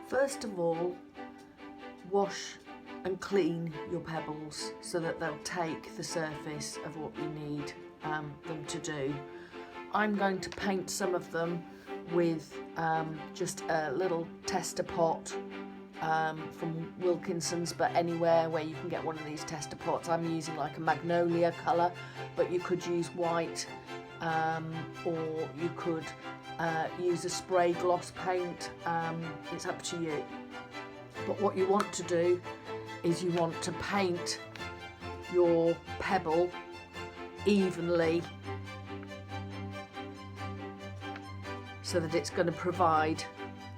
First of all, wash and clean your pebbles so that they'll take the surface of what you need them to do. I'm going to paint some of them with just a little tester pot from Wilkinson's, but anywhere where you can get one of these tester pots. I'm using like a magnolia colour, but you could use white, or you could use a spray gloss paint. It's up to you. But what you want to do is you want to paint your pebble evenly so that it's going to provide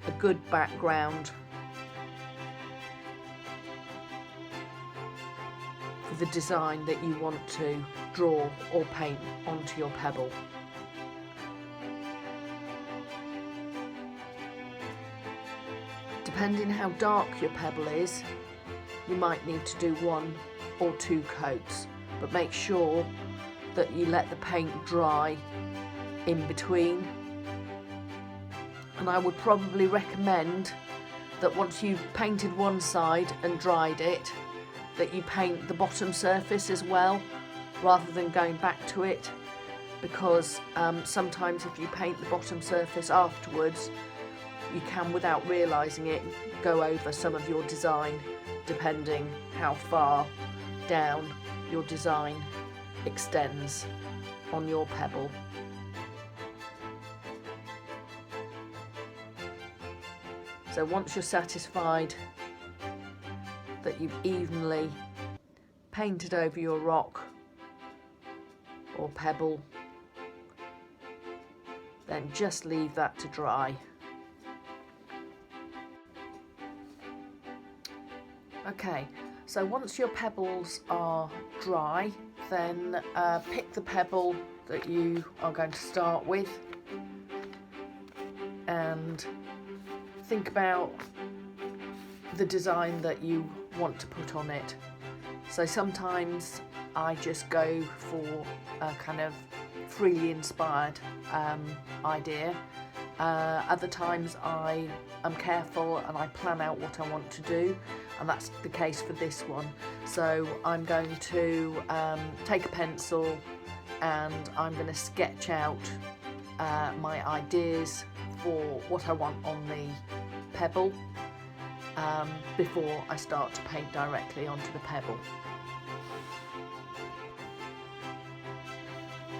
a good background for the design that you want to draw or paint onto your pebble. Depending how dark your pebble is, you might need to do 1 or 2 coats, but make sure that you let the paint dry in between. And I would probably recommend that once you've painted one side and dried it, that you paint the bottom surface as well, rather than going back to it, because sometimes if you paint the bottom surface afterwards, you can, without realising it, go over some of your design, depending how far down your design extends on your pebble. So once you're satisfied that you've evenly painted over your rock or pebble, then just leave that to dry. Okay, so once your pebbles are dry, then pick the pebble that you are going to start with and think about the design that you want to put on it. So sometimes I just go for a kind of freely inspired idea. Other times I am careful and I plan out what I want to do, and that's the case for this one. So I'm going to take a pencil and I'm going to sketch out my ideas for what I want on the pebble before I start to paint directly onto the pebble.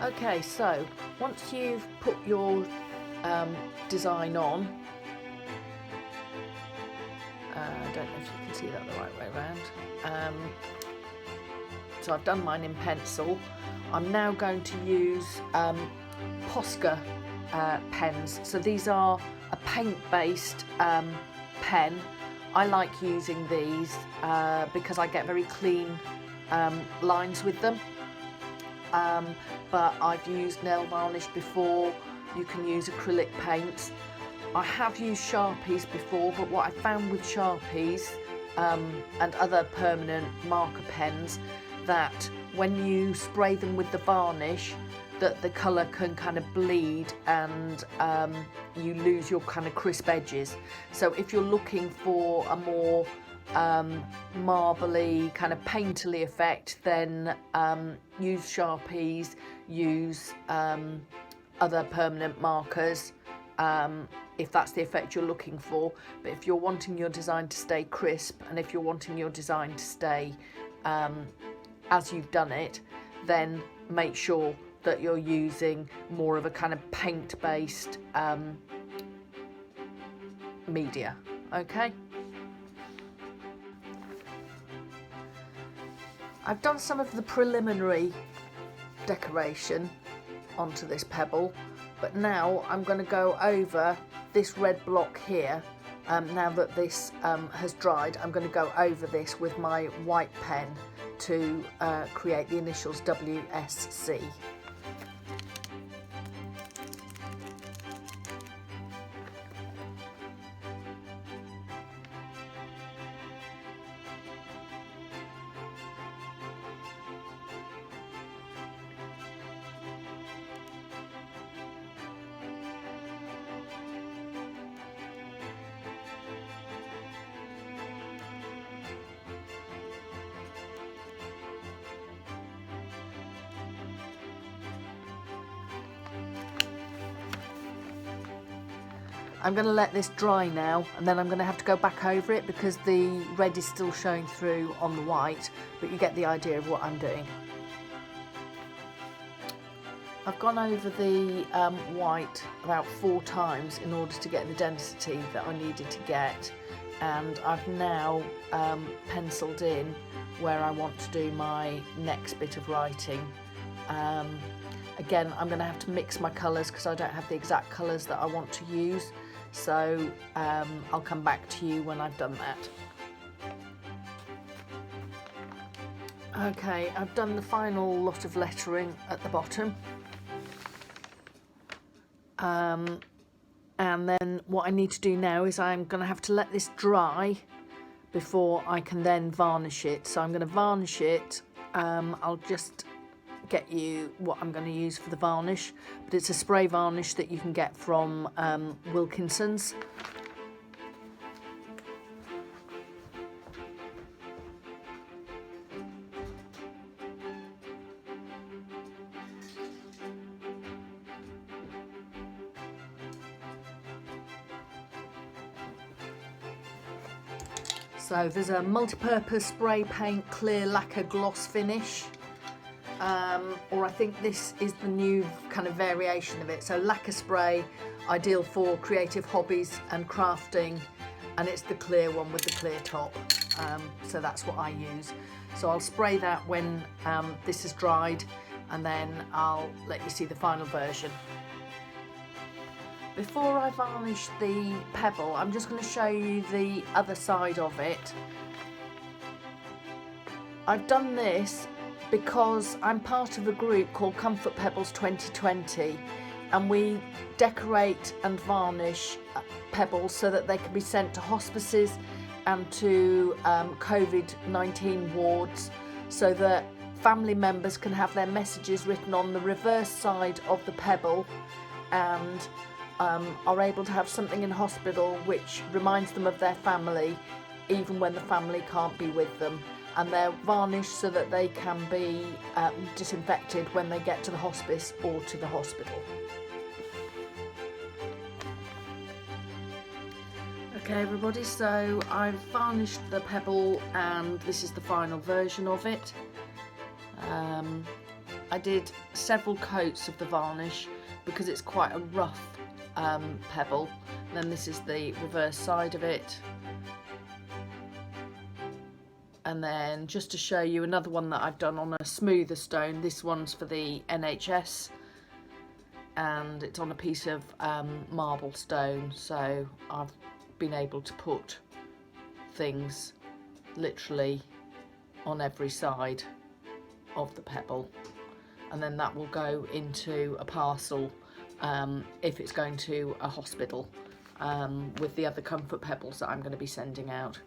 Okay, so once you've put your design on, I don't know if you can see that the right way around. So I've done mine in pencil. I'm now going to use Posca pens. So these are a paint-based pen. I like using these because I get very clean lines with them. But I've used nail varnish before. You can use acrylic paints. I have used Sharpies before, but what I found with Sharpies and other permanent marker pens, that when you spray them with the varnish, that the colour can kind of bleed and you lose your kind of crisp edges. So if you're looking for a more marbly kind of painterly effect, then use Sharpies, use other permanent markers if that's the effect you're looking for. But if you're wanting your design to stay crisp, and if you're wanting your design to stay as you've done it, then make sure that you're using more of a kind of paint-based media. Okay. I've done some of the preliminary decoration onto this pebble, but now I'm going to go over this red block here. Now that this has dried, I'm going to go over this with my white pen to create the initials WSC. I'm going to let this dry now, and then I'm going to have to go back over it because the red is still showing through on the white, but you get the idea of what I'm doing. I've gone over the white about 4 times in order to get the density that I needed to get, and I've now penciled in where I want to do my next bit of writing. Again, I'm going to have to mix my colours because I don't have the exact colours that I want to use, so I'll come back to you when I've done that. Okay, I've done the final lot of lettering at the bottom. And then what I need to do now is I'm going to have to let this dry before I can then varnish it. So I'm going to varnish it. I'll just get you what I'm going to use for the varnish, but it's a spray varnish that you can get from Wilkinson's. So there's a multi-purpose spray paint clear lacquer gloss finish, or I think this is the new kind of variation of it. So lacquer spray, ideal for creative hobbies and crafting, and it's the clear one with the clear top. So that's what I use. So I'll spray that when this is dried, and then I'll let you see the final version. Before I varnish the pebble, I'm just going to show you the other side of it. I've done this because I'm part of a group called Comfort Pebbles 2020, and we decorate and varnish pebbles so that they can be sent to hospices and to COVID-19 wards, so that family members can have their messages written on the reverse side of the pebble, and are able to have something in hospital which reminds them of their family, even when the family can't be with them. And they're varnished so that they can be disinfected when they get to the hospice or to the hospital. Okay everybody, so I've varnished the pebble and this is the final version of it. I did several coats of the varnish because it's quite a rough pebble. And then this is the reverse side of it. And then just to show you another one that I've done on a smoother stone, this one's for the NHS and it's on a piece of marble stone, so I've been able to put things literally on every side of the pebble, and then that will go into a parcel if it's going to a hospital with the other comfort pebbles that I'm going to be sending out.